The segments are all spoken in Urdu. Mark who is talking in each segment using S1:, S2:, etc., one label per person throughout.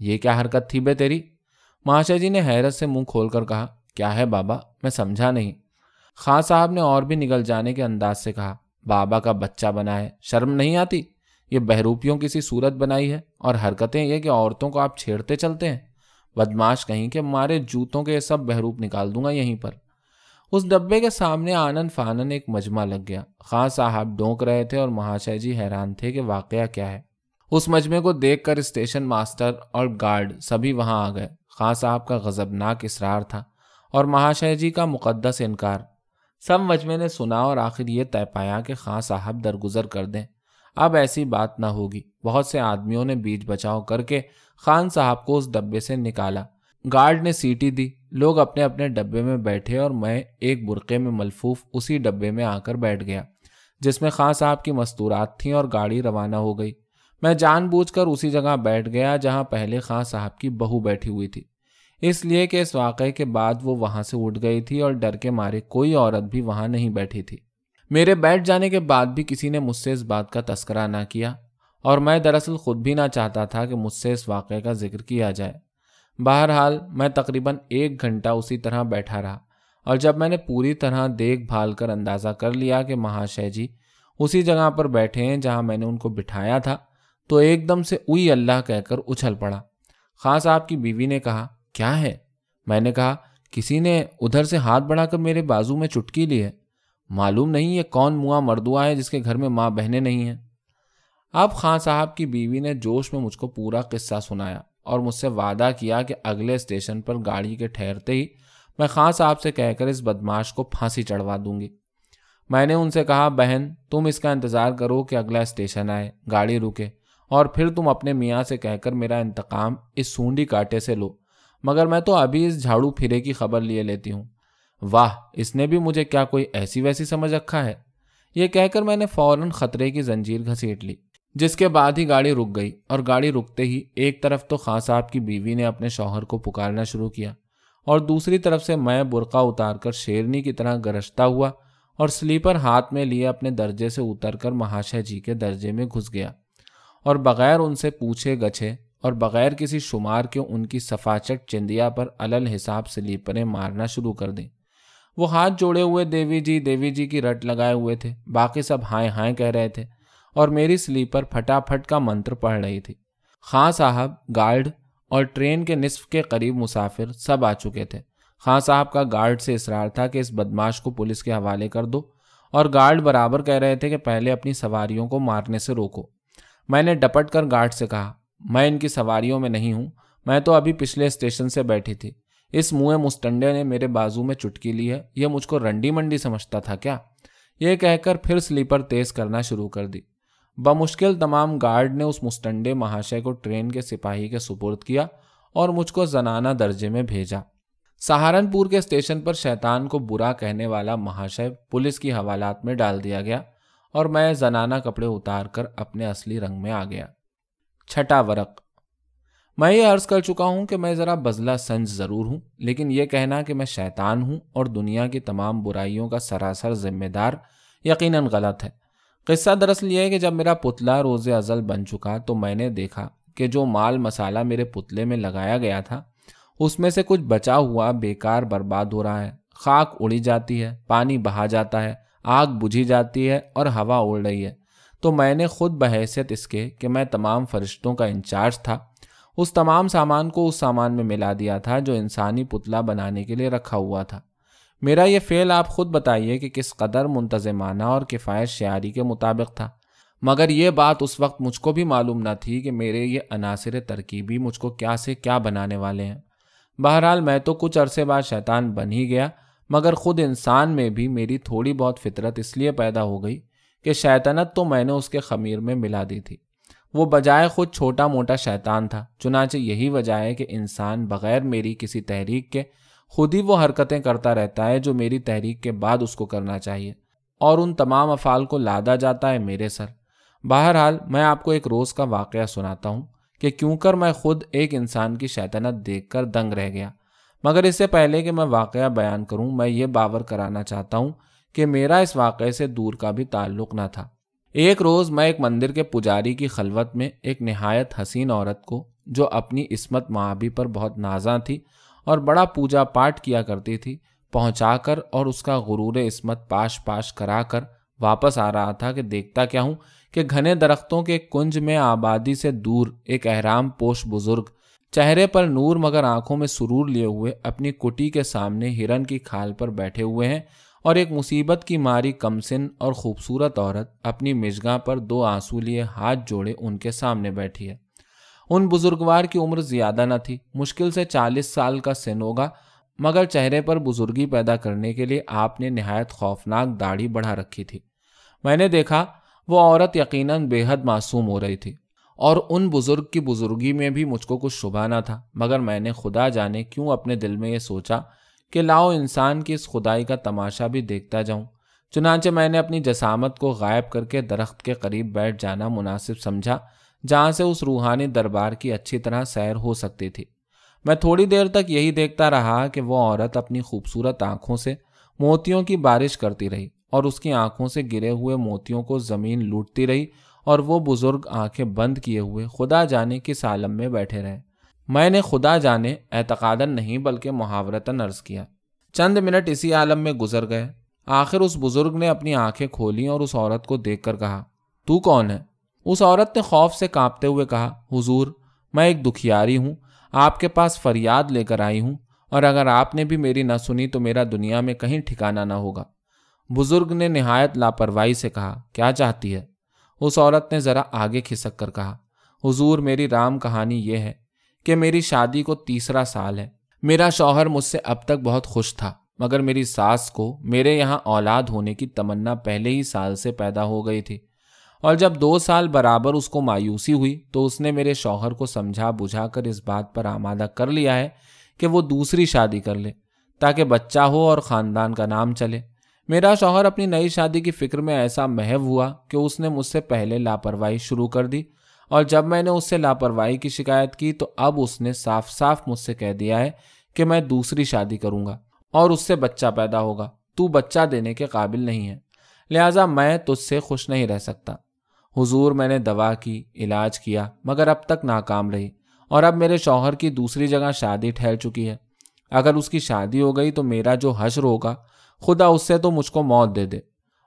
S1: یہ کیا حرکت تھی بے تیری؟ مہاشے جی نے حیرت سے منہ کھول کر کہا، کیا ہے بابا؟ میں سمجھا نہیں۔ خاں صاحب نے اور بھی نگل جانے کے انداز سے کہا، بابا کا بچہ بنا ہے، شرم نہیں آتی؟ یہ بہروپیوں کی سی صورت بنائی ہے، اور حرکتیں یہ کہ عورتوں کو آپ چھیڑتے چلتے ہیں۔ بدماش کہیں کہ مارے جوتوں کے یہ سب بہروپ نکال دوں گا یہیں پر۔ اس ڈبے کے سامنے آنن فانن ایک مجمع لگ گیا۔ خاں صاحب ڈونک رہے تھے اور مہاشے جی حیران تھے کہ واقعہ کیا ہے۔ اس مجمع کو دیکھ کر اسٹیشن ماسٹر اور گارڈ سبھی وہاں آ گئے۔ خاں صاحب کا غضبناک اصرار تھا اور مہاشے جی کا مقدس انکار۔ سب مجمع نے سنا اور آخر یہ طے پایا کہ خاں صاحب درگزر کر دیں، اب ایسی بات نہ ہوگی۔ بہت سے آدمیوں نے بیچ بچاؤ کر کے خان صاحب کو اس ڈبے سے نکالا۔ گارڈ نے سیٹی دی، لوگ اپنے اپنے ڈبے میں بیٹھے اور میں ایک برقعے میں ملفوف اسی ڈبے میں آ کر بیٹھ گیا جس میں خان صاحب کی مستورات تھیں، اور گاڑی روانہ ہو گئی۔ میں جان بوجھ کر اسی جگہ بیٹھ گیا جہاں پہلے خان صاحب کی بہو بیٹھی ہوئی تھی، اس لیے کہ اس واقعے کے بعد وہ وہاں سے اٹھ گئی تھی اور ڈر کے مارے کوئی عورت بھی وہاں نہیں بیٹھی تھی۔ میرے بیٹھ جانے کے بعد بھی کسی نے مجھ سے اس بات کا تذکرہ نہ کیا، اور میں دراصل خود بھی نہ چاہتا تھا کہ مجھ سے اس واقعے کا ذکر کیا جائے۔ بہرحال میں تقریباً 1 گھنٹہ اسی طرح بیٹھا رہا، اور جب میں نے پوری طرح دیکھ بھال کر اندازہ کر لیا کہ مہاشے جی اسی جگہ پر بیٹھے ہیں جہاں میں نے ان کو بٹھایا تھا، تو ایک دم سے اوئی اللہ کہہ کر اچھل پڑا۔ خان صاحب کی بیوی نے کہا، کیا ہے؟ میں نے کہا، کسی نے ادھر سے ہاتھ بڑھا کر میرے بازو میں چٹکی لی ہے۔ معلوم نہیں یہ کون موا مردوا ہے جس کے گھر میں ماں بہنیں نہیں ہیں۔ اب خان صاحب کی بیوی نے جوش میں مجھ کو پورا قصہ سنایا اور مجھ سے وعدہ کیا کہ اگلے اسٹیشن پر گاڑی کے ٹھہرتے ہی میں خان صاحب سے کہہ کر اس بدماش کو پھانسی چڑھوا دوں گی۔ میں نے ان سے کہا، بہن تم اس کا انتظار کرو کہ اگلا اسٹیشن آئے، گاڑی رکے، اور پھر تم اپنے میاں سے کہہ کر میرا انتقام اس سونڈی کاٹے سے لو، مگر میں تو ابھی اس جھاڑو پھرے کی خبر لیے لیتی ہوں۔ واہ، اس نے بھی مجھے کیا کوئی ایسی ویسی سمجھ رکھا ہے؟ یہ کہہ کر میں نے فوراً خطرے کی زنجیر گھسیٹ لی، جس کے بعد ہی گاڑی رک گئی، اور گاڑی رکتے ہی ایک طرف تو خان صاحب کی بیوی نے اپنے شوہر کو پکارنا شروع کیا، اور دوسری طرف سے میں برقع اتار کر شیرنی کی طرح گرجتا ہوا اور سلیپر ہاتھ میں لیے اپنے درجے سے اتر کر مہاشے جی کے درجے میں گھس گیا، اور بغیر ان سے پوچھے گچھے اور بغیر کسی شمار کے ان کی صفاچٹ چندیا پر علل حساب سلیپریں مارنا شروع کر دیں۔ وہ ہاتھ جوڑے ہوئے دیوی جی کی رٹ لگائے ہوئے تھے، باقی سب ہائیں ہائیں کہہ رہے تھے، اور میری سلیپر پھٹافٹ کا منتر پڑھ رہی تھی۔ خان صاحب، گارڈ اور ٹرین کے نصف کے قریب مسافر سب آ چکے تھے۔ خان صاحب کا گارڈ سے اصرار تھا کہ اس بدماش کو پولیس کے حوالے کر دو، اور گارڈ برابر کہہ رہے تھے کہ پہلے اپنی سواریوں کو مارنے سے روکو۔ میں نے ڈپٹ کر گارڈ سے کہا، میں ان کی سواریوں میں نہیں ہوں، میں تو ابھی پچھلے اسٹیشن سے بیٹھی تھی۔ اس منہ مستنڈے نے میرے بازو میں چٹکی لی ہے، یہ مجھ کو رنڈی منڈی سمجھتا تھا کیا؟ یہ کہہ کر پھر سلیپر تیز کرنا شروع کر دی۔ بمشکل تمام گارڈ نے اس مستنڈے مہاشے کو ٹرین کے سپاہی کے سپرد کیا اور مجھ کو زنانہ درجے میں بھیجا۔ سہارنپور کے اسٹیشن پر شیطان کو برا کہنے والا مہاشے پولیس کی حوالات میں ڈال دیا گیا، اور میں زنانہ کپڑے اتار کر اپنے اصلی رنگ میں آ گیا۔ چھٹا ورق۔ میں یہ عرض کر چکا ہوں کہ میں ذرا بزلہ سنج ضرور ہوں، لیکن یہ کہنا کہ میں شیطان ہوں اور دنیا کی تمام برائیوں کا سراسر ذمہ دار یقیناً غلط ہے۔ قصہ دراصل یہ ہے کہ جب میرا پتلا روز ازل بن چکا تو میں نے دیکھا کہ جو مال مسالہ میرے پتلے میں لگایا گیا تھا اس میں سے کچھ بچا ہوا بیکار برباد ہو رہا ہے۔ خاک اڑی جاتی ہے، پانی بہا جاتا ہے، آگ بجھی جاتی ہے اور ہوا اڑ رہی ہے۔ تو میں نے خود بحیثیت اس کے کہ میں تمام فرشتوں کا انچارج تھا، اس تمام سامان کو اس سامان میں ملا دیا تھا جو انسانی پتلا بنانے کے لیے رکھا ہوا تھا۔ میرا یہ فعل آپ خود بتائیے کہ کس قدر منتظمانہ اور کفایت شعاری کے مطابق تھا، مگر یہ بات اس وقت مجھ کو بھی معلوم نہ تھی کہ میرے یہ عناصر ترکیبی مجھ کو کیا سے کیا بنانے والے ہیں۔ بہرحال میں تو کچھ عرصے بعد شیطان بن ہی گیا، مگر خود انسان میں بھی میری تھوڑی بہت فطرت اس لیے پیدا ہو گئی کہ شیطنت تو میں نے اس کے خمیر میں ملا دی تھی۔ وہ بجائے خود چھوٹا موٹا شیطان تھا، چنانچہ یہی وجہ ہے کہ انسان بغیر میری کسی تحریک کے خود ہی وہ حرکتیں کرتا رہتا ہے جو میری تحریک کے بعد اس کو کرنا چاہیے، اور ان تمام افعال کو لادا جاتا ہے میرے سر۔ بہرحال میں آپ کو ایک روز کا واقعہ سناتا ہوں کہ کیوں کر میں خود ایک انسان کی شیطنت دیکھ کر دنگ رہ گیا، مگر اس سے پہلے کہ میں واقعہ بیان کروں میں یہ باور کرانا چاہتا ہوں کہ میرا اس واقعے سے دور کا بھی تعلق نہ تھا۔ ایک روز میں ایک مندر کے پجاری کی خلوت میں ایک نہایت حسین عورت کو، جو اپنی عصمت مآبی پر بہت نازاں تھی اور بڑا پوجا پاٹ کیا کرتی تھی، پہنچا کر اور اس کا غرور عصمت پاش پاش کرا کر واپس آ رہا تھا کہ دیکھتا کیا ہوں کہ گھنے درختوں کے کنج میں آبادی سے دور ایک احرام پوش بزرگ، چہرے پر نور مگر آنکھوں میں سرور لیے ہوئے، اپنی کٹی کے سامنے ہرن کی کھال پر بیٹھے ہوئے ہیں، اور ایک مصیبت کی ماری کمسن اور خوبصورت عورت اپنی مژگاں پر 2 آنسو لیے ہاتھ جوڑے ان کے سامنے بیٹھی ہے۔ ان بزرگوار کی عمر زیادہ نہ تھی، مشکل سے 40 سال کا سن ہوگا، مگر چہرے پر بزرگی پیدا کرنے کے لیے آپ نے نہایت خوفناک داڑھی بڑھا رکھی تھی۔ میں نے دیکھا وہ عورت یقیناً بے حد معصوم ہو رہی تھی، اور ان بزرگ کی بزرگی میں بھی مجھ کو کچھ شبہ نہ تھا، مگر میں نے خدا جانے کیوں اپنے دل میں یہ سوچا کہ لاؤ انسان کی اس خدائی کا تماشا بھی دیکھتا جاؤں۔ چنانچہ میں نے اپنی جسامت کو غائب کر کے درخت کے قریب بیٹھ جانا مناسب سمجھا، جہاں سے اس روحانی دربار کی اچھی طرح سیر ہو سکتی تھی۔ میں تھوڑی دیر تک یہی دیکھتا رہا کہ وہ عورت اپنی خوبصورت آنکھوں سے موتیوں کی بارش کرتی رہی، اور اس کی آنکھوں سے گرے ہوئے موتیوں کو زمین لوٹتی رہی، اور وہ بزرگ آنکھیں بند کیے ہوئے خدا جانے کس عالم میں بیٹھے رہے۔ میں نے خدا جانے اعتقاداً نہیں بلکہ محاورتاً عرض کیا۔ چند منٹ اسی عالم میں گزر گئے۔ آخر اس بزرگ نے اپنی آنکھیں کھولیں اور اس عورت کو دیکھ کر کہا، تو کون ہے؟ اس عورت نے خوف سے کانپتے ہوئے کہا، حضور، میں ایک دکھیاری ہوں، آپ کے پاس فریاد لے کر آئی ہوں، اور اگر آپ نے بھی میری نہ سنی تو میرا دنیا میں کہیں ٹھکانہ نہ ہوگا۔ بزرگ نے نہایت لاپرواہی سے کہا، کیا چاہتی ہے؟ اس عورت نے ذرا آگے کھسک کر کہا، حضور، میری رام کہانی یہ ہے کہ میری شادی کو 3 سال ہے۔ میرا شوہر مجھ سے اب تک بہت خوش تھا، مگر میری ساس کو میرے یہاں اولاد ہونے کی تمنا پہلے ہی سال سے پیدا ہو گئی تھی، اور جب 2 سال برابر اس کو مایوسی ہوئی تو اس نے میرے شوہر کو سمجھا بجھا کر اس بات پر آمادہ کر لیا ہے کہ وہ دوسری شادی کر لے تاکہ بچہ ہو اور خاندان کا نام چلے۔ میرا شوہر اپنی نئی شادی کی فکر میں ایسا محو ہوا کہ اس نے مجھ سے پہلے لاپرواہی شروع کر دی، اور جب میں نے اس سے لاپرواہی کی شکایت کی تو اب اس نے صاف صاف مجھ سے کہہ دیا ہے کہ میں دوسری شادی کروں گا اور اس سے بچہ پیدا ہوگا۔ تو بچہ دینے کے قابل نہیں ہے، لہٰذا میں تجھ سے خوش نہیں رہ سکتا۔ حضور، میں نے دوا کی، علاج کیا، مگر اب تک ناکام رہی، اور اب میرے شوہر کی دوسری جگہ شادی ٹھہر چکی ہے۔ اگر اس کی شادی ہو گئی تو میرا جو حشر ہوگا، خدا اس سے تو مجھ کو موت دے دے۔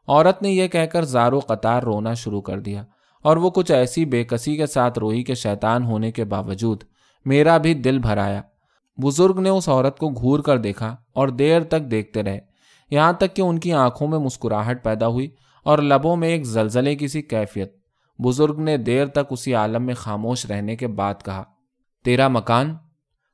S1: عورت نے یہ کہہ کر زارو قطار رونا شروع کر دیا، اور وہ کچھ ایسی بے کسی کے ساتھ روئی کہ شیطان ہونے کے باوجود میرا بھی دل بھر آیا۔ بزرگ نے اس عورت کو گھور کر دیکھا اور دیر تک دیکھتے رہے، یہاں تک کہ ان کی آنکھوں میں مسکراہٹ پیدا ہوئی اور لبوں میں ایک زلزلے کی سی کیفیت۔ بزرگ نے دیر تک اسی عالم میں خاموش رہنے کے بعد کہا، تیرا مکان؟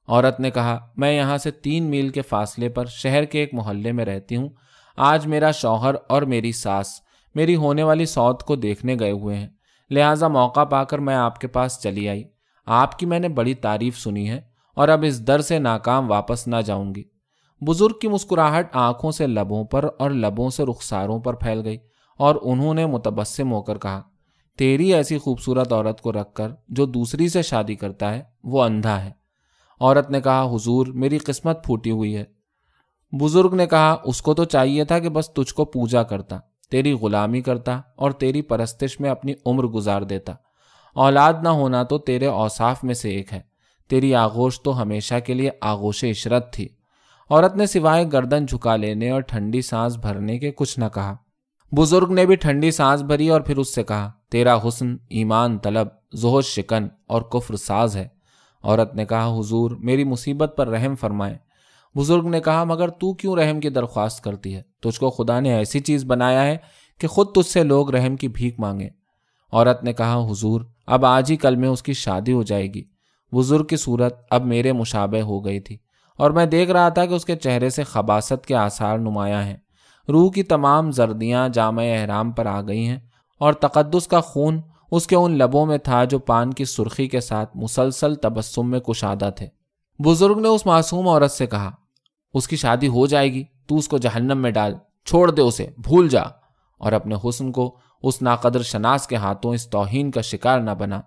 S1: عورت نے کہا، میں یہاں سے 3 میل کے فاصلے پر شہر کے ایک محلے میں رہتی ہوں۔ آج میرا شوہر اور میری ساس میری ہونے والی سوت کو دیکھنے گئے ہوئے ہیں، لہٰذا موقع پا کر میں آپ کے پاس چلی آئی۔ آپ کی میں نے بڑی تعریف سنی ہے، اور اب اس در سے ناکام واپس نہ جاؤں گی۔ بزرگ کی مسکراہٹ آنکھوں سے لبوں پر اور لبوں سے رخساروں پر پھیل گئی، اور انہوں نے متبسم ہو کر کہا، تیری ایسی خوبصورت عورت کو رکھ کر جو دوسری سے شادی کرتا ہے وہ اندھا ہے۔ عورت نے کہا، حضور، میری قسمت پھوٹی ہوئی ہے۔ بزرگ نے کہا، اس کو تو چاہیے تھا کہ بس تجھ کو پوجا کرتا، تیری غلامی کرتا اور تیری پرستش میں اپنی عمر گزار دیتا۔ اولاد نہ ہونا تو تیرے اوصاف میں سے ایک ہے، تیری آغوش تو ہمیشہ کے لیے آغوش عشرت تھی۔ عورت نے سوائے گردن جھکا لینے اور ٹھنڈی سانس بھرنے کے کچھ نہ کہا۔ بزرگ نے بھی ٹھنڈی سانس بھری اور پھر اس سے کہا، تیرا حسن ایمان طلب، زہد شکن اور کفر ساز ہے۔ عورت نے کہا، حضور، میری مصیبت پر رحم فرمائیں۔ بزرگ نے کہا، مگر تو کیوں رحم کی درخواست کرتی ہے؟ تجھ کو خدا نے ایسی چیز بنایا ہے کہ خود تجھ سے لوگ رحم کی بھیک مانگیں۔ عورت نے کہا، حضور، اب آج ہی کل میں اس کی شادی ہو جائے گی۔ بزرگ کی صورت اب میرے مشابہ ہو گئی تھی، اور میں دیکھ رہا تھا کہ اس کے چہرے سے خباثت کے آثار نمایاں ہیں۔ روح کی تمام زردیاں جامع احرام پر آ گئی ہیں، اور تقدس کا خون اس کے ان لبوں میں تھا جو پان کی سرخی کے ساتھ مسلسل تبسم میں کشادہ تھے۔ بزرگ نے اس معصوم عورت سے کہا، اس کی شادی ہو جائے گی، تو اس کو جہنم میں ڈال، چھوڑ دے اسے، بھول جا، اور اپنے حسن کو اس ناقدر شناس کے ہاتھوں اس توہین کا شکار نہ بنا۔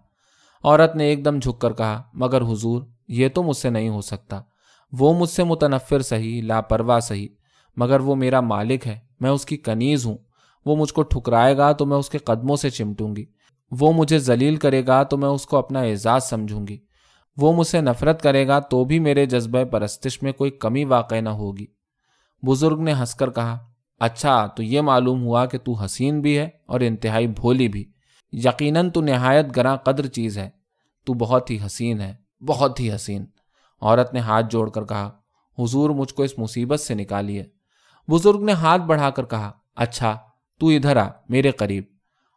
S1: عورت نے ایک دم جھک کر کہا، مگر حضور، یہ تو مجھ سے نہیں ہو سکتا۔ وہ مجھ سے متنفر سہی، لاپرواہ سہی، مگر وہ میرا مالک ہے، میں اس کی کنیز ہوں۔ وہ مجھ کو ٹھکرائے گا تو میں اس کے قدموں سے چمٹوں گی، وہ مجھے ذلیل کرے گا تو میں اس کو اپنا اعزاز سمجھوں گی، وہ مجھ سے نفرت کرے گا تو بھی میرے جذبہ پرستش میں کوئی کمی واقع نہ ہوگی۔ بزرگ نے ہنس کر کہا، اچھا تو یہ معلوم ہوا کہ تو حسین بھی ہے اور انتہائی بھولی بھی۔ یقیناً تو نہایت گراں قدر چیز ہے، تو بہت ہی حسین ہے، بہت ہی حسین۔ عورت نے ہاتھ جوڑ کر کہا، حضور مجھ کو اس مصیبت سے نکالیے۔ بزرگ نے ہاتھ بڑھا کر کہا، اچھا تو ادھر آ میرے قریب۔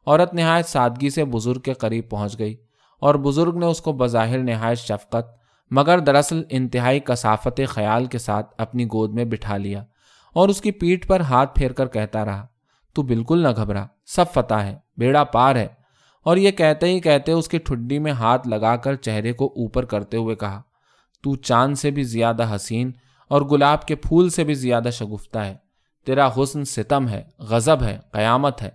S1: عورت نہایت سادگی سے بزرگ کے قریب پہنچ گئی اور بزرگ نے اس کو بظاہر نہایت شفقت مگر دراصل انتہائی کثافت خیال کے ساتھ اپنی گود میں بٹھا لیا اور اس کی پیٹھ پر ہاتھ پھیر کر کہتا رہا، تو بالکل نہ گھبرا، سب فتح ہے، بیڑا پار ہے۔ اور یہ کہتے ہی کہتے اس کی ٹھڈی میں ہاتھ لگا کر چہرے کو اوپر کرتے ہوئے کہا، تو چاند سے بھی زیادہ حسین اور گلاب کے پھول سے بھی زیادہ شگفتہ ہے، تیرا حسن ستم ہے، غضب ہے، قیامت ہے۔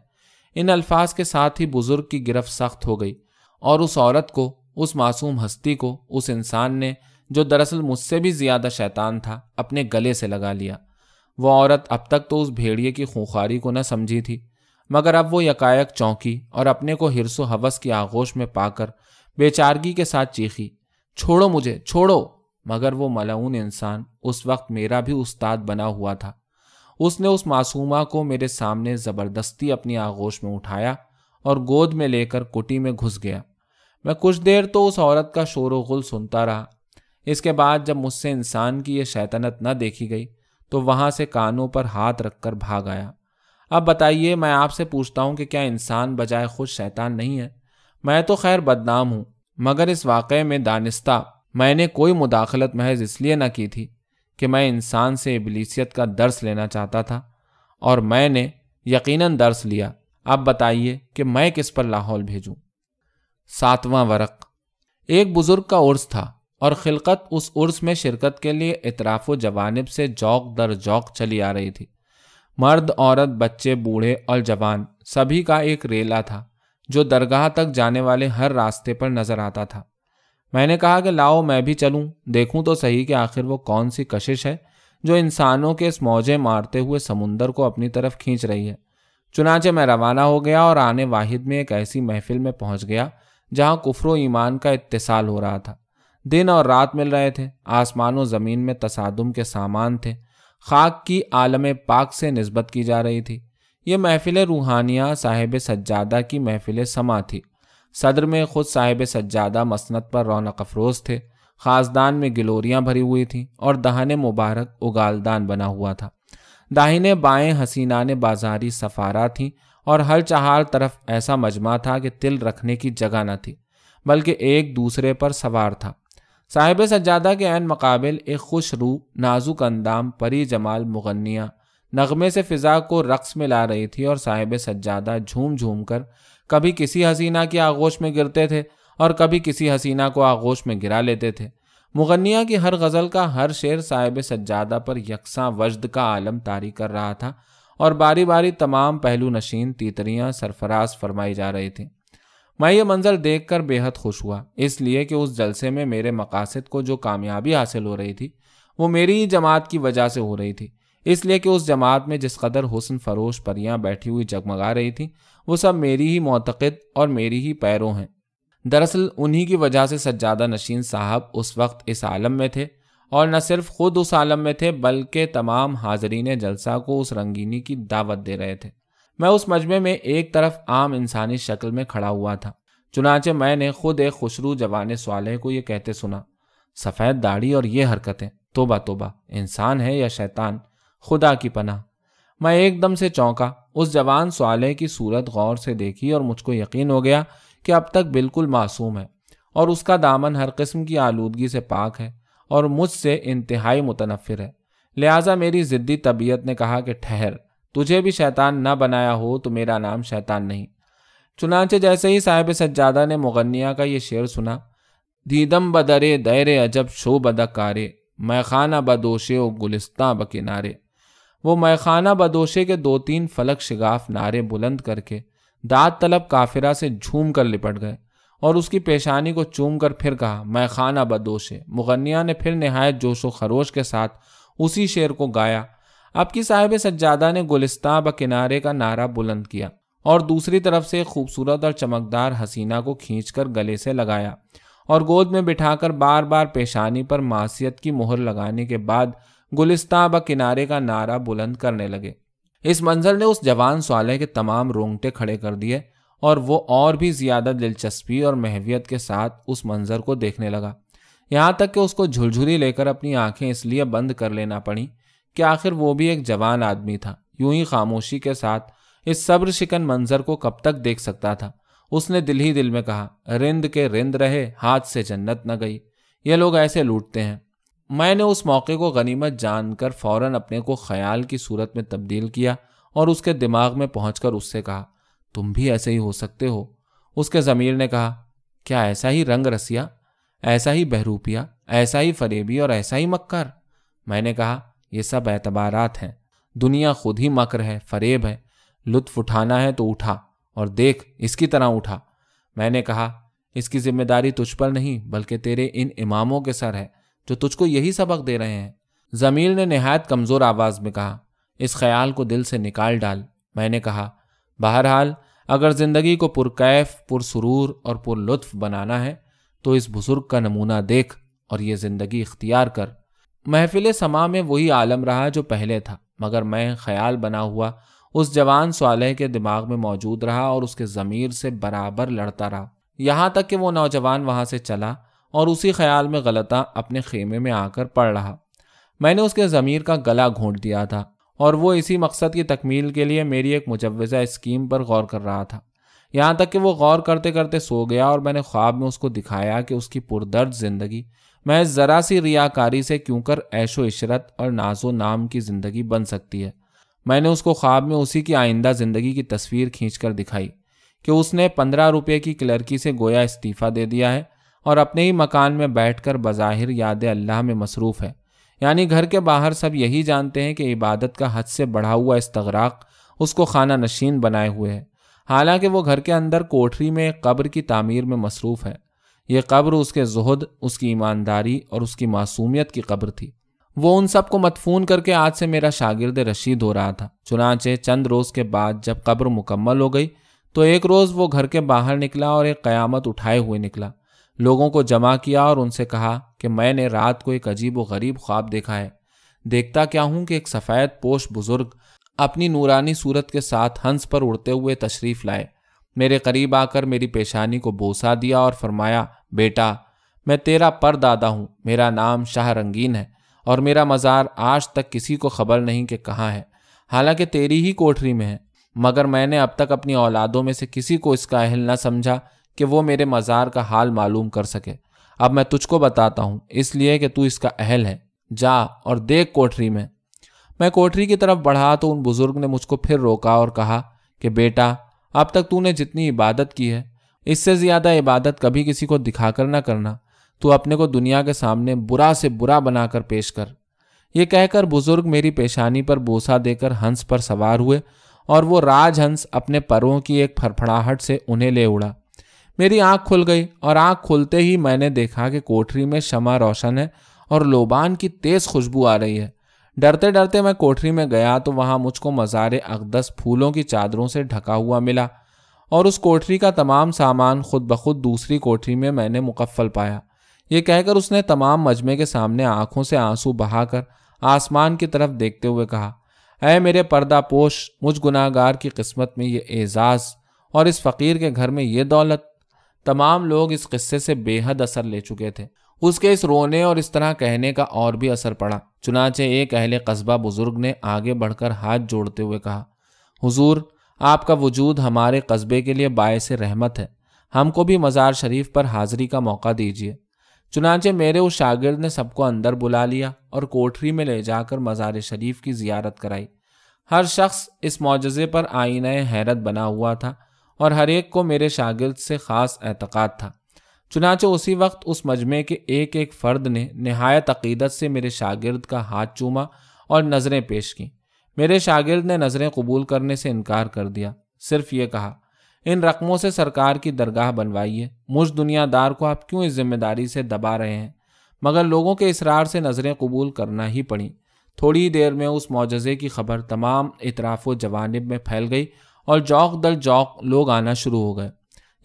S1: ان الفاظ کے ساتھ ہی بزرگ کی گرفت سخت ہو گئی اور اس عورت کو، اس معصوم ہستی کو، اس انسان نے جو دراصل مجھ سے بھی زیادہ شیطان تھا، اپنے گلے سے لگا لیا۔ وہ عورت اب تک تو اس بھیڑیے کی خونخواری کو نہ سمجھی تھی، مگر اب وہ یکایک چونکی اور اپنے کو حرص و ہوس کی آغوش میں پا کر بے چارگی کے ساتھ چیخی، چھوڑو مجھے، چھوڑو۔ مگر وہ ملعون انسان اس وقت میرا بھی استاد بنا ہوا تھا۔ اس نے اس معصومہ کو میرے سامنے زبردستی اپنی آغوش میں اٹھایا اور گود میں لے کر کٹی میں گھس گیا۔ میں کچھ دیر تو اس عورت کا شور و غل سنتا رہا۔ اس کے بعد جب مجھ سے انسان کی یہ شیطنت نہ دیکھی گئی تو وہاں سے کانوں پر ہاتھ رکھ کر بھاگ آیا۔ اب بتائیے، میں آپ سے پوچھتا ہوں کہ کیا انسان بجائے خود شیطان نہیں ہے؟ میں تو خیر بدنام ہوں، مگر اس واقعے میں دانستہ میں نے کوئی مداخلت محض اس لیے نہ کی تھی کہ میں انسان سے ابلیسیت کا درس لینا چاہتا تھا، اور میں نے یقیناً درس لیا۔ اب بتائیے کہ میں کس پر لاحول بھیجوں؟ 7واں ورق۔ ایک بزرگ کا عرس تھا اور خلقت اس عرس میں شرکت کے لیے اطراف و جوانب سے جوق در جوق چلی آ رہی تھی۔ مرد، عورت، بچے، بوڑھے اور جوان سبھی کا ایک ریلا تھا جو درگاہ تک جانے والے ہر راستے پر نظر آتا تھا۔ میں نے کہا کہ لاؤ میں بھی چلوں، دیکھوں تو صحیح کہ آخر وہ کون سی کشش ہے جو انسانوں کے اس موجیں مارتے ہوئے سمندر کو اپنی طرف کھینچ رہی ہے۔ چنانچہ میں روانہ ہو گیا اور آنے واحد میں ایک ایسی محفل میں پہنچ گیا جہاں کفر و ایمان کا اتصال ہو رہا تھا۔ دن اور رات مل رہے تھے، آسمان و زمین میں تصادم کے سامان تھے، خاک کی عالم پاک سے نسبت کی جا رہی تھی۔ یہ محفل روحانیہ صاحب سجادہ کی محفل سما تھی۔ صدر میں خود صاحب سجادہ مسند پر رونق افروز تھے، خاصدان میں گلوریاں بھری ہوئی تھیں اور دہن مبارک اگالدان بنا ہوا تھا۔ داہنے بائیں حسینان بازاری سفارہ تھیں اور ہر چہار طرف ایسا مجمع تھا کہ تل رکھنے کی جگہ نہ تھی، بلکہ ایک دوسرے پر سوار تھا۔ صاحب سجادہ کے عین مقابل ایک خوش روح، نازک اندام، پری جمال مغنیہ نغمے سے فضا کو رقص میں لا رہی تھی، اور صاحب سجادہ جھوم جھوم کر کبھی کسی حسینہ کی آغوش میں گرتے تھے اور کبھی کسی حسینہ کو آغوش میں گرا لیتے تھے۔ مغنیہ کی ہر غزل کا ہر شعر صاحب سجادہ پر یکساں وجد کا عالم طاری کر رہا تھا، اور باری باری تمام پہلو نشین تیتریاں سرفراز فرمائی جا رہی تھیں۔ میں یہ منظر دیکھ کر بے حد خوش ہوا، اس لیے کہ اس جلسے میں میرے مقاصد کو جو کامیابی حاصل ہو رہی تھی وہ میری ہی جماعت کی وجہ سے ہو رہی تھی، اس لیے کہ اس جماعت میں جس قدر حسن فروش پریاں بیٹھی ہوئی جگمگا رہی تھیں وہ سب میری ہی معتقد اور میری ہی پیروں ہیں۔ دراصل انہی کی وجہ سے سجادہ نشین صاحب اس وقت اس عالم میں تھے، اور نہ صرف خود اس عالم میں تھے بلکہ تمام حاضرین جلسہ کو اس رنگینی کی دعوت دے رہے تھے۔ میں اس مجمع میں ایک طرف عام انسانی شکل میں کھڑا ہوا تھا، چنانچہ میں نے خود ایک خوشرو جوان صالح کو یہ کہتے سنا، سفید داڑھی اور یہ حرکتیں، توبہ توبہ، انسان ہے یا شیطان، خدا کی پناہ۔ میں ایک دم سے چونکا، اس جوان صالح کی صورت غور سے دیکھی اور مجھ کو یقین ہو گیا کہ اب تک بالکل معصوم ہے اور اس کا دامن ہر قسم کی آلودگی سے پاک ہے اور مجھ سے انتہائی متنفر ہے۔ لہٰذا میری ضدی طبیعت نے کہا کہ ٹھہر، تجھے بھی شیطان نہ بنایا ہو تو میرا نام شیطان نہیں۔ چنانچہ جیسے ہی صاحب سجادہ نے مغنیہ کا یہ شعر سنا، دیدم بدرے دیر عجب شو بدکارے، میخانہ بدوشے و گلستاں بکنارے، وہ میخانہ بدوشے کے 2-3 فلک شگاف نعرے بلند کر کے داد طلب کافرہ سے جھوم کر لپٹ گئے اور اس کی پیشانی کو چوم کر پھر کہا، میخانہ بدوشے۔ مغنیہ نے پھر نہایت جوش و خروش کے ساتھ اسی شعر کو گایا، اب کی صاحب سجادہ نے گلستاں بکنارے کا نعرہ بلند کیا اور دوسری طرف سے ایک خوبصورت اور چمکدار حسینہ کو کھینچ کر گلے سے لگایا اور گود میں بٹھا کر بار بار پیشانی پر معصیت کی مہر لگانے کے بعد گلستاں بکنارے کا نعرہ بلند کرنے لگے۔ اس منظر نے اس جوان صالح کے تمام رونگٹے کھڑے کر دیے اور وہ اور بھی زیادہ دلچسپی اور محویت کے ساتھ اس منظر کو دیکھنے لگا، یہاں تک کہ اس کو جھلجھلی لے کر اپنی آنکھیں اس لیے بند کر لینا پڑیں کہ آخر وہ بھی ایک جوان آدمی تھا، یوں ہی خاموشی کے ساتھ اس صبر شکن منظر کو کب تک دیکھ سکتا تھا۔ اس نے دل ہی دل میں کہا، رند کے رند رہے، ہاتھ سے جنت نہ گئی، یہ لوگ ایسے لوٹتے ہیں۔ میں نے اس موقع کو غنیمت جان کر فوراً اپنے کو خیال کی صورت میں تبدیل کیا اور اس کے دماغ میں پہنچ کر اس سے کہا، تم بھی ایسے ہی ہو سکتے ہو۔ اس کے ضمیر نے کہا، کیا ایسا ہی رنگ رسیا، ایسا ہی بہروپیہ، ایسا ہی فریبی اور ایسا ہی مکر؟ میں نے کہا، یہ سب اعتبارات ہیں، دنیا خود ہی مکر ہے، فریب ہے، لطف اٹھانا ہے تو اٹھا اور دیکھ اس کی طرح اٹھا۔ میں نے کہا، اس کی ذمہ داری تجھ پر نہیں بلکہ تیرے ان اماموں کے سر ہے جو تجھ کو یہی سبق دے رہے ہیں۔ ضمیر نے نہایت کمزور آواز میں کہا، اس خیال کو دل سے نکال ڈال۔ میں نے کہا، بہرحال اگر زندگی کو پرکیف، پرسرور اور پر لطف بنانا ہے تو اس بزرگ کا نمونہ دیکھ اور یہ زندگی اختیار کر۔ محفل سما میں وہی عالم رہا جو پہلے تھا، مگر میں خیال بنا ہوا اس جوان صالح کے دماغ میں موجود رہا اور اس کے ضمیر سے برابر لڑتا رہا، یہاں تک کہ وہ نوجوان وہاں سے چلا اور اسی خیال میں غلطاں اپنے خیمے میں آ کر پڑ رہا۔ میں نے اس کے ضمیر کا گلا گھونٹ دیا تھا اور وہ اسی مقصد کی تکمیل کے لیے میری ایک مجوزہ اسکیم پر غور کر رہا تھا، یہاں تک کہ وہ غور کرتے کرتے سو گیا اور میں نے خواب میں اس کو دکھایا کہ اس کی پردرد زندگی محض ذرا سی ریاکاری سے کیوں کر عیش و عشرت اور ناز و نام کی زندگی بن سکتی ہے۔ میں نے اس کو خواب میں اسی کی آئندہ زندگی کی تصویر کھینچ کر دکھائی کہ اس نے 15 روپے کی کلرکی سے گویا استعفیٰ دے دیا ہے اور اپنے ہی مکان میں بیٹھ کر بظاہر یاد اللہ میں مصروف ہے، یعنی گھر کے باہر سب یہی جانتے ہیں کہ عبادت کا حد سے بڑھا ہوا استغراق اس کو خانہ نشین بنائے ہوئے ہے، حالانکہ وہ گھر کے اندر کوٹری میں ایک قبر کی تعمیر میں مصروف ہے۔ یہ قبر اس کے زہد، اس کی ایمانداری اور اس کی معصومیت کی قبر تھی۔ وہ ان سب کو مدفون کر کے آج سے میرا شاگرد رشید ہو رہا تھا۔ چنانچہ چند روز کے بعد جب قبر مکمل ہو گئی تو ایک روز وہ گھر کے باہر نکلا اور ایک قیامت اٹھائے ہوئے نکلا، لوگوں کو جمع کیا اور ان سے کہا کہ میں نے رات کو ایک عجیب و غریب خواب دیکھا ہے۔ دیکھتا کیا ہوں کہ ایک سفید پوش بزرگ اپنی نورانی صورت کے ساتھ ہنس پر اڑتے ہوئے تشریف لائے، میرے قریب آ کر میری پیشانی کو بوسا دیا اور فرمایا، بیٹا میں تیرا پردادا ہوں، میرا نام شاہ رنگین ہے اور میرا مزار آج تک کسی کو خبر نہیں کہ کہاں ہے، حالانکہ تیری ہی کوٹری میں ہے، مگر میں نے اب تک اپنی اولادوں میں سے کسی کو اس کا اہل نہ سمجھا کہ وہ میرے مزار کا حال معلوم کر سکے۔ اب میں تجھ کو بتاتا ہوں، اس لیے کہ تو اس کا اہل ہے، جا اور دیکھ کوٹری میں۔ میں کوٹری کی طرف بڑھا تو ان بزرگ نے مجھ کو پھر روکا اور کہا کہ بیٹا اب تک تو نے جتنی عبادت کی ہے اس سے زیادہ عبادت کبھی کسی کو دکھا کر نہ کرنا، تو اپنے کو دنیا کے سامنے برا سے برا بنا کر پیش کر۔ یہ کہہ کر بزرگ میری پیشانی پر بوسا دے کر ہنس پر سوار ہوئے اور وہ راج ہنس اپنے پروں کی ایک پھڑپھڑاہٹ سے انہیں لے اڑا۔ میری آنکھ کھل گئی اور آنکھ کھلتے ہی میں نے دیکھا کہ کوٹری میں شمع روشن ہے اور لوبان کی تیز خوشبو آ رہی ہے۔ ڈرتے ڈرتے میں کوٹری میں گیا تو وہاں مجھ کو مزار اقدس پھولوں کی چادروں سے ڈھکا ہوا ملا اور اس کوٹری کا تمام سامان خود بخود دوسری کوٹری میں نے مکفل پایا۔ یہ کہہ کر اس نے تمام مجمع کے سامنے آنکھوں سے آنسو بہا کر آسمان کی طرف دیکھتے ہوئے کہا، اے میرے پردہ پوش، مجھ گناہگار کی قسمت میں یہ اعزاز اور اس فقیر کے گھر میں یہ دولت۔ تمام لوگ اس قصے سے بے حد اثر لے چکے تھے۔ اس کے اس رونے اور اس طرح کہنے کا اور بھی اثر پڑا۔ چنانچہ ایک اہل قصبہ بزرگ نے آگے بڑھ کر ہاتھ جوڑتے ہوئے کہا، حضور آپ کا وجود ہمارے قصبے کے لیے باعث رحمت ہے، ہم کو بھی مزار شریف پر حاضری کا موقع دیجیے۔ چنانچہ میرے اس شاگرد نے سب کو اندر بلا لیا اور کوٹری میں لے جا کر مزار شریف کی زیارت کرائی۔ ہر شخص اس معجزے پر آئینہ حیرت بنا ہوا تھا اور ہر ایک کو میرے شاگرد سے خاص اعتقاد تھا۔ چنانچہ اسی وقت اس مجمع کے ایک ایک فرد نے نہایت عقیدت سے میرے شاگرد کا ہاتھ چوما اور نظریں پیش کیں۔ میرے شاگرد نے نظریں قبول کرنے سے انکار کر دیا، صرف یہ کہا، ان رقموں سے سرکار کی درگاہ بنوائیے، مجھ دنیا دار کو آپ کیوں اس ذمہ داری سے دبا رہے ہیں؟ مگر لوگوں کے اصرار سے نظریں قبول کرنا ہی پڑیں۔ تھوڑی ہی دیر میں اس معجزے کی خبر تمام اطراف و جوانب میں پھیل گئی اور جوق در جوق لوگ آنا شروع ہو گئے،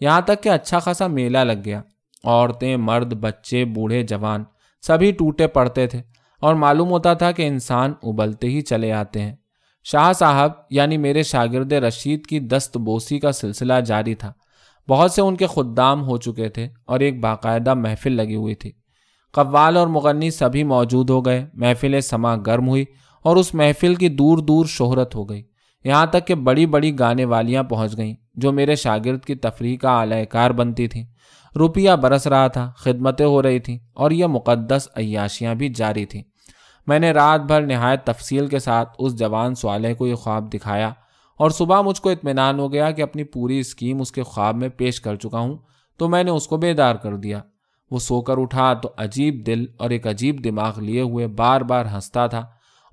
S1: یہاں تک کہ اچھا خاصا میلہ لگ گیا۔ عورتیں، مرد، بچے، بوڑھے، جوان سبھی ٹوٹے پڑتے تھے اور معلوم ہوتا تھا کہ انسان ابلتے ہی چلے آتے ہیں۔ شاہ صاحب یعنی میرے شاگرد رشید کی دست بوسی کا سلسلہ جاری تھا۔ بہت سے ان کے خدام ہو چکے تھے اور ایک باقاعدہ محفل لگی ہوئی تھی۔ قوال اور مغنی سبھی موجود ہو گئے۔ محفل سما گرم ہوئی اور اس محفل کی دور دور شہرت ہو گئی، یہاں تک کہ بڑی بڑی گانے والیاں پہنچ گئیں جو میرے شاگرد کی تفریح کا اعلی کار بنتی تھیں۔ روپیہ برس رہا تھا، خدمتیں ہو رہی تھیں اور یہ مقدس عیاشیاں بھی جاری تھیں۔ میں نے رات بھر نہایت تفصیل کے ساتھ اس جوان صالح کو یہ خواب دکھایا اور صبح مجھ کو اطمینان ہو گیا کہ اپنی پوری اسکیم اس کے خواب میں پیش کر چکا ہوں، تو میں نے اس کو بیدار کر دیا۔ وہ سو کر اٹھا تو عجیب دل اور ایک عجیب دماغ لیے ہوئے بار بار ہنستا تھا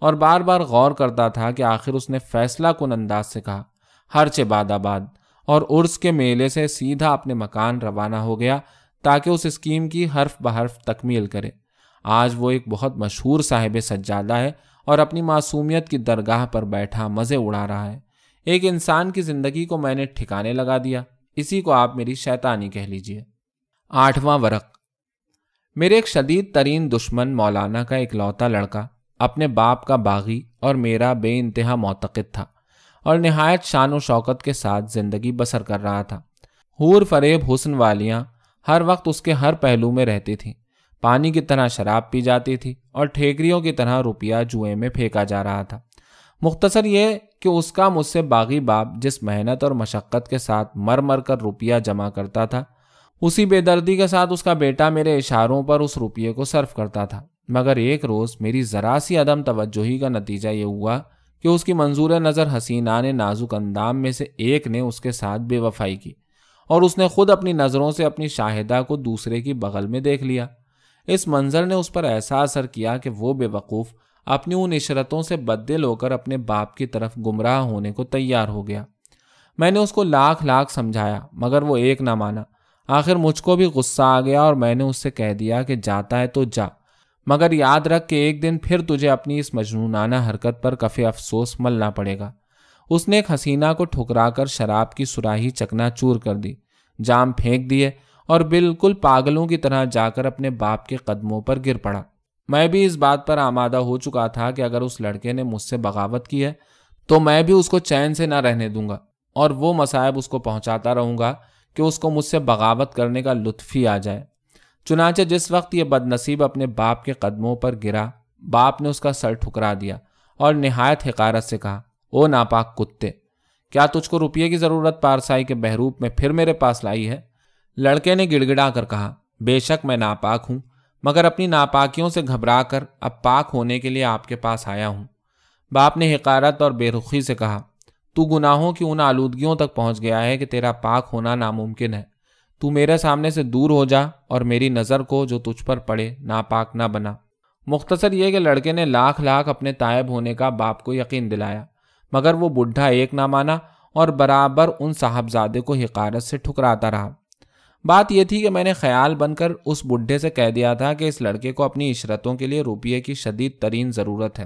S1: اور بار بار غور کرتا تھا کہ آخر اس نے فیصلہ کن انداز سے کہا، ہرچہ باد آباد، اور عرس کے میلے سے سیدھا اپنے مکان روانہ ہو گیا تاکہ اس اسکیم کی حرف بحرف تکمیل کرے۔ آج وہ ایک بہت مشہور صاحب سجادہ ہے اور اپنی معصومیت کی درگاہ پر بیٹھا مزے اڑا رہا ہے۔ ایک انسان کی زندگی کو میں نے ٹھکانے لگا دیا، اسی کو آپ میری شیطانی کہہ لیجئے۔ 8واں ورق۔ میرے ایک شدید ترین دشمن مولانا کا اکلوتا لڑکا اپنے باپ کا باغی اور میرا بے انتہا معتقد تھا اور نہایت شان و شوکت کے ساتھ زندگی بسر کر رہا تھا۔ حور فریب حسن والیاں ہر وقت اس کے ہر پہلو میں رہتی تھیں، پانی کی طرح شراب پی جاتی تھی اور ٹھیکریوں کی طرح روپیہ جوئے میں پھینکا جا رہا تھا۔ مختصر یہ کہ اس کا مجھ سے باغی باپ جس محنت اور مشقت کے ساتھ مر مر کر روپیہ جمع کرتا تھا، اسی بے دردی کے ساتھ اس کا بیٹا میرے اشاروں پر اس روپیے کو صرف کرتا تھا۔ مگر ایک روز میری ذرا سی عدم توجہی کا نتیجہ یہ ہوا کہ اس کی منظور نظر حسینان نازک اندام میں سے ایک نے اس کے ساتھ بے وفائی کی اور اس نے خود اپنی نظروں سے اپنی شاہدہ کو دوسرے کی بغل میں دیکھ لیا۔ اس منظر نے اس پر ایسا اثر کیا کہ وہ بے وقوف اپنی ان عشرتوں سے بددل ہو کر اپنے باپ کی طرف گمراہ ہونے کو تیار ہو گیا۔ میں نے اس کو لاکھ سمجھایا مگر وہ ایک نہ مانا۔ آخر مجھ کو بھی غصہ آ گیا اور میں نے اس سے کہہ دیا کہ جاتا ہے تو جا، مگر یاد رکھ کہ ایک دن پھر تجھے اپنی اس مجنونانہ حرکت پر کفِ افسوس ملنا پڑے گا۔ اس نے ایک حسینہ کو ٹھکرا کر شراب کی سراہی چکنا چور کر دی، جام پھینک دیے اور بالکل پاگلوں کی طرح جا کر اپنے باپ کے قدموں پر گر پڑا۔ میں بھی اس بات پر آمادہ ہو چکا تھا کہ اگر اس لڑکے نے مجھ سے بغاوت کی ہے تو میں بھی اس کو چین سے نہ رہنے دوں گا اور وہ مصائب اس کو پہنچاتا رہوں گا کہ اس کو مجھ سے بغاوت کرنے کا لطف ہی آ جائے۔ چنانچہ جس وقت یہ بد نصیب اپنے باپ کے قدموں پر گرا، باپ نے اس کا سر ٹھکرا دیا اور نہایت حقارت سے کہا، او ناپاک کتے، کیا تجھ کو روپیے کی ضرورت پارسائی کے بہروپ میں پھر میرے پاس لائی ہے؟ لڑکے نے گڑ گڑا کر کہا، بے شک میں ناپاک ہوں، مگر اپنی ناپاکیوں سے گھبرا کر اب پاک ہونے کے لیے آپ کے پاس آیا ہوں۔ باپ نے حقارت اور بے رخی سے کہا، تو گناہوں کی ان آلودگیوں تک پہنچ گیا ہے کہ تیرا پاک ہونا ناممکن ہے۔ تو میرے سامنے سے دور ہو جا اور میری نظر کو جو تجھ پر پڑے ناپاک نہ بنا۔ مختصر یہ کہ لڑکے نے لاکھ اپنے تائب ہونے کا باپ کو یقین دلایا، مگر وہ بڈھا ایک نہ مانا اور برابر ان صاحبزادے کو حقارت سے ٹھکراتا رہا۔ بات یہ تھی کہ میں نے خیال بن کر اس بڈھے سے کہہ دیا تھا کہ اس لڑکے کو اپنی عشرتوں کے لیے روپیے کی شدید ترین ضرورت ہے۔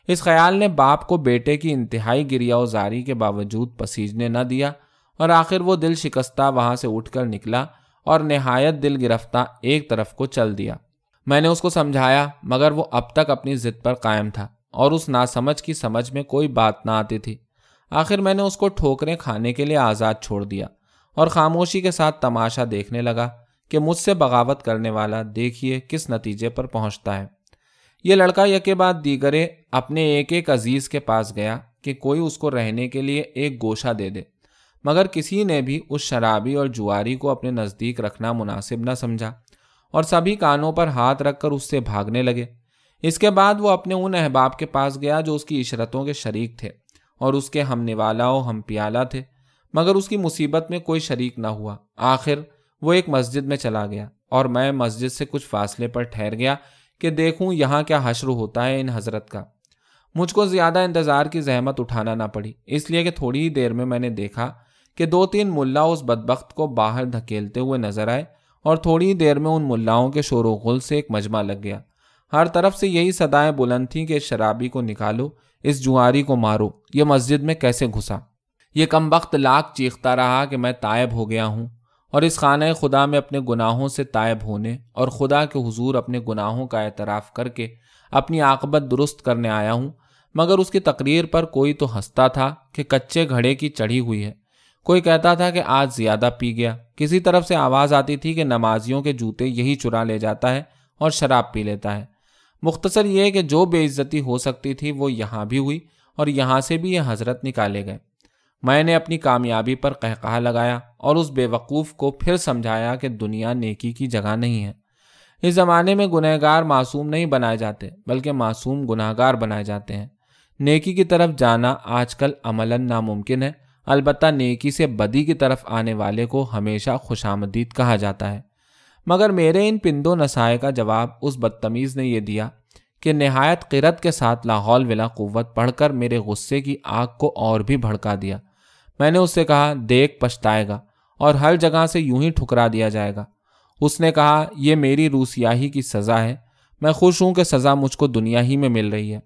S1: اس خیال نے باپ کو بیٹے کی انتہائی گریہ و زاری کے باوجود پسیجنے نہ دیا اور آخر وہ دل شکستہ وہاں سے اٹھ کر نکلا اور نہایت دل گرفتہ ایک طرف کو چل دیا۔ میں نے اس کو سمجھایا مگر وہ اب تک اپنی ضد پر قائم تھا اور اس ناسمجھ کی سمجھ میں کوئی بات نہ آتی تھی۔ آخر میں نے اس کو ٹھوکریں کھانے کے لیے آزاد چھوڑ دیا اور خاموشی کے ساتھ تماشا دیکھنے لگا کہ مجھ سے بغاوت کرنے والا دیکھیے کس نتیجے پر پہنچتا ہے۔ یہ لڑکا یکے بعد دیگرے اپنے ایک ایک عزیز کے پاس گیا کہ کوئی اس کو رہنے کے لیے ایک گوشہ دے دے، مگر کسی نے بھی اس شرابی اور جواری کو اپنے نزدیک رکھنا مناسب نہ سمجھا اور سبھی کانوں پر ہاتھ رکھ کر اس سے بھاگنے لگے۔ اس کے بعد وہ اپنے ان احباب کے پاس گیا جو اس کی عشرتوں کے شریک تھے اور اس کے ہم نوالا و ہم پیالہ تھے، مگر اس کی مصیبت میں کوئی شریک نہ ہوا۔ آخر وہ ایک مسجد میں چلا گیا اور میں مسجد سے کچھ فاصلے پر ٹھہر گیا کہ دیکھوں یہاں کیا حشر ہوتا ہے ان حضرت کا۔ مجھ کو زیادہ انتظار کی زحمت اٹھانا نہ پڑی، اس لیے کہ تھوڑی ہی دیر میں نے دیکھا کہ 2-3 ملا اس بدبخت کو باہر دھکیلتے ہوئے نظر آئے اور تھوڑی ہی دیر میں ان ملاؤں کے شور و غل سے ایک مجمع لگ گیا۔ ہر طرف سے یہی صدائیں بلند تھیں کہ اس شرابی کو نکالو، اس جواری کو مارو، یہ مسجد میں کیسے گھسا؟ یہ کمبخت لاکھ چیختا رہا کہ میں تائب ہو گیا ہوں اور اس خانہ خدا میں اپنے گناہوں سے تائب ہونے اور خدا کے حضور اپنے گناہوں کا اعتراف کر کے اپنی عاقبت درست کرنے آیا ہوں، مگر اس کی تقریر پر کوئی تو ہنستا تھا کہ کچے گھڑے کی چڑھی ہوئی ہے، کوئی کہتا تھا کہ آج زیادہ پی گیا، کسی طرف سے آواز آتی تھی کہ نمازیوں کے جوتے یہی چرا لے جاتا ہے اور شراب پی لیتا ہے۔ مختصر یہ کہ جو بے عزتی ہو سکتی تھی وہ یہاں بھی ہوئی اور یہاں سے بھی یہ حضرت نکالے گئے۔ میں نے اپنی کامیابی پر قہقہہ لگایا اور اس بے وقوف کو پھر سمجھایا کہ دنیا نیکی کی جگہ نہیں ہے۔ اس زمانے میں گنہگار معصوم نہیں بنائے جاتے بلکہ معصوم گنہگار بنائے جاتے ہیں۔ نیکی کی طرف جانا آج کل عملاً ناممکن ہے، البتہ نیکی سے بدی کی طرف آنے والے کو ہمیشہ خوش آمدید کہا جاتا ہے۔ مگر میرے ان پندوں نصائح کا جواب اس بدتمیز نے یہ دیا کہ نہایت قرت کے ساتھ لا حول ولا قوت پڑھ کر میرے غصے کی آگ کو اور بھی بھڑکا دیا۔ میں نے اس سے کہا، دیکھ پچھتائے گا اور ہر جگہ سے یوں ہی ٹھکرا دیا جائے گا۔ اس نے کہا، یہ میری روسیاہی کی سزا ہے، میں خوش ہوں کہ سزا مجھ کو دنیا ہی میں مل رہی ہے۔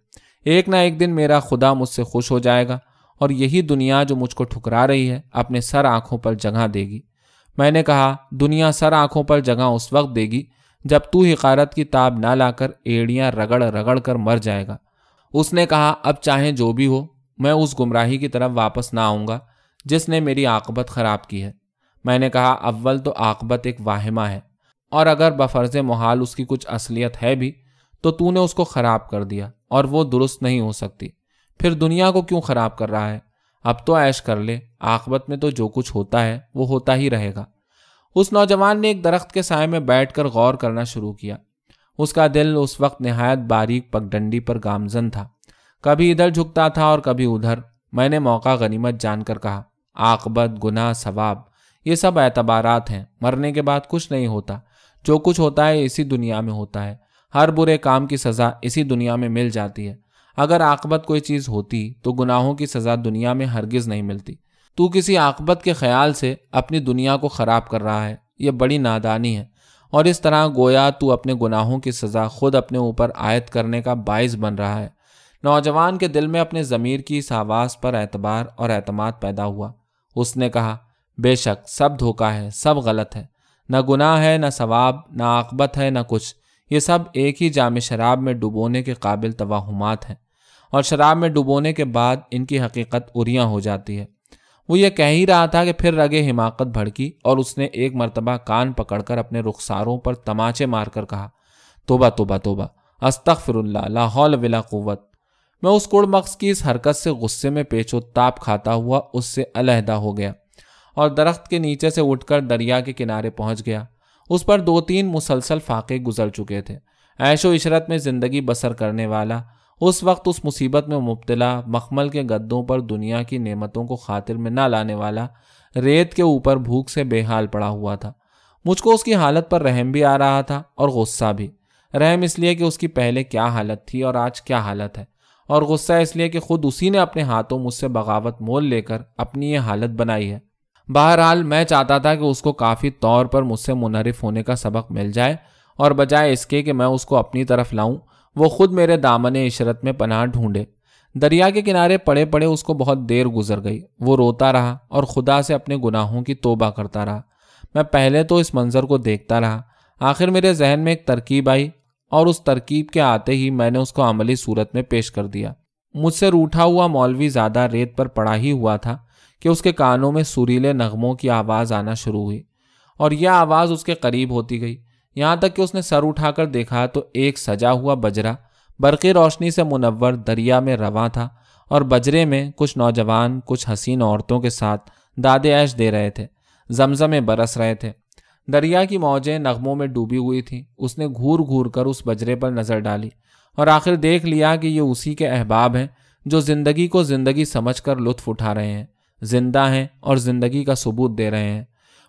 S1: ایک نہ ایک دن میرا خدا مجھ سے خوش ہو جائے گا اور یہی دنیا جو مجھ کو ٹھکرا رہی ہے اپنے سر آنکھوں پر جگہ دے گی۔ میں نے کہا، دنیا سر آنکھوں پر جگہ اس وقت دے گی جب تو حقارت کی تاب نہ لا کر ایڑیاں رگڑ رگڑ کر مر جائے گا۔ اس نے کہا، اب چاہے جو بھی ہو میں اس گمراہی کی طرف واپس نہ آؤں گا جس نے میری عاقبت خراب کی ہے۔ میں نے کہا، اول تو عاقبت ایک واہمہ ہے اور اگر بفرض محال اس کی کچھ اصلیت ہے بھی تو نے اس کو خراب کر دیا اور وہ درست نہیں ہو سکتی، پھر دنیا کو کیوں خراب کر رہا ہے؟ اب تو عیش کر لے، عاقبت میں تو جو کچھ ہوتا ہے وہ ہوتا ہی رہے گا۔ اس نوجوان نے ایک درخت کے سائے میں بیٹھ کر غور کرنا شروع کیا۔ اس کا دل اس وقت نہایت باریک پگڈنڈی پر گامزن تھا، کبھی ادھر جھکتا تھا اور کبھی ادھر۔ میں نے موقع غنیمت جان کر کہا، عاقبت، گناہ، ثواب، یہ سب اعتبارات ہیں، مرنے کے بعد کچھ نہیں ہوتا، جو کچھ ہوتا ہے اسی دنیا میں ہوتا ہے، ہر برے کام کی سزا اسی دنیا میں مل جاتی ہے۔ اگر عاقبت کوئی چیز ہوتی تو گناہوں کی سزا دنیا میں ہرگز نہیں ملتی۔ تو کسی عاقبت کے خیال سے اپنی دنیا کو خراب کر رہا ہے، یہ بڑی نادانی ہے، اور اس طرح گویا تو اپنے گناہوں کی سزا خود اپنے اوپر عائد کرنے کا باعث بن رہا ہے۔ نوجوان کے دل میں اپنے ضمیر کی اس آواز پر اعتبار اور اعتماد پیدا ہوا۔ اس نے کہا، بے شک سب دھوکہ ہے، سب غلط ہے، نہ گناہ ہے، نہ ثواب، نہ عاقبت ہے، نہ کچھ، یہ سب ایک ہی جام شراب میں ڈبونے کے قابل توہمات ہیں، اور شراب میں ڈبونے کے بعد ان کی حقیقت عریاں ہو جاتی ہے۔ وہ یہ کہہ ہی رہا تھا کہ پھر رگے حماقت بھڑکی اور اس نے ایک مرتبہ کان پکڑ کر اپنے رخساروں پر تماچے مار کر کہا، توبہ توبہ توبہ، استغفر اللہ، لا حول ولا قوت۔ میں اس کڑ مغز کی اس حرکت سے غصے میں پیچ و تاب کھاتا ہوا اس سے علیحدہ ہو گیا اور درخت کے نیچے سے اٹھ کر دریا کے کنارے پہنچ گیا۔ اس پر 2-3 مسلسل فاقے گزر چکے تھے۔ عیش و عشرت میں زندگی بسر کرنے والا اس وقت اس مصیبت میں مبتلا، مخمل کے گدوں پر دنیا کی نعمتوں کو خاطر میں نہ لانے والا، ریت کے اوپر بھوک سے بے حال پڑا ہوا تھا۔ مجھ کو اس کی حالت پر رحم بھی آ رہا تھا اور غصہ بھی۔ رحم اس لیے کہ اس کی پہلے کیا حالت تھی اور آج کیا حالت ہے، اور غصہ اس لیے کہ خود اسی نے اپنے ہاتھوں مجھ سے بغاوت مول لے کر اپنی یہ حالت بنائی ہے۔ بہرحال میں چاہتا تھا کہ اس کو کافی طور پر مجھ سے منحرف ہونے کا سبق مل جائے، اور بجائے اس کے کہ میں اس کو اپنی طرف لاؤں، وہ خود میرے دامن عشرت میں پناہ ڈھونڈے۔ دریا کے کنارے پڑے پڑے اس کو بہت دیر گزر گئی۔ وہ روتا رہا اور خدا سے اپنے گناہوں کی توبہ کرتا رہا۔ میں پہلے تو اس منظر کو دیکھتا رہا، آخر میرے ذہن میں ایک ترکیب آئی اور اس ترکیب کے آتے ہی میں نے اس کو عملی صورت میں پیش کر دیا۔ مجھ سے روٹھا ہوا مولوی زیادہ ریت پر پڑا ہی ہوا تھا کہ اس کے کانوں میں سریلے نغموں کی آواز آنا شروع ہوئی، اور یہ آواز اس کے قریب ہوتی گئی، یہاں تک کہ اس نے سر اٹھا کر دیکھا تو ایک سجا ہوا بجرا برقی روشنی سے منور دریا میں رواں تھا، اور بجرے میں کچھ نوجوان کچھ حسین عورتوں کے ساتھ داد عیش دے رہے تھے، زمزمیں برس رہے تھے۔ دریا کی موجیں نغموں میں ڈوبی ہوئی تھیں۔ اس نے گھور گھور کر اس بجرے پر نظر ڈالی اور آخر دیکھ لیا کہ یہ اسی کے احباب ہیں جو زندگی کو زندگی سمجھ کر لطف اٹھا رہے ہیں، زندہ ہیں اور زندگی کا ثبوت دے رہے ہیں۔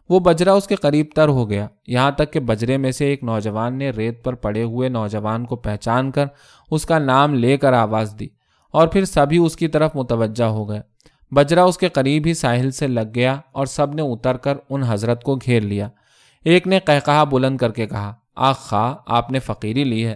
S1: وہ بجرا اس کے قریب تر ہو گیا، یہاں تک کہ بجرے میں سے ایک نوجوان نے ریت پر پڑے ہوئے نوجوان کو پہچان کر اس کا نام لے کر آواز دی، اور پھر سبھی اس کی طرف متوجہ ہو گئے۔ بجرا اس کے قریب ہی ساحل سے لگ گیا اور سب نے اتر کر ان حضرت کو گھیر لیا۔ ایک نے قہقہا بلند کر کے کہا، آخ خواہ، آپ نے فقیری لی ہے۔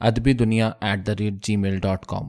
S1: adbidunia@gmail.com।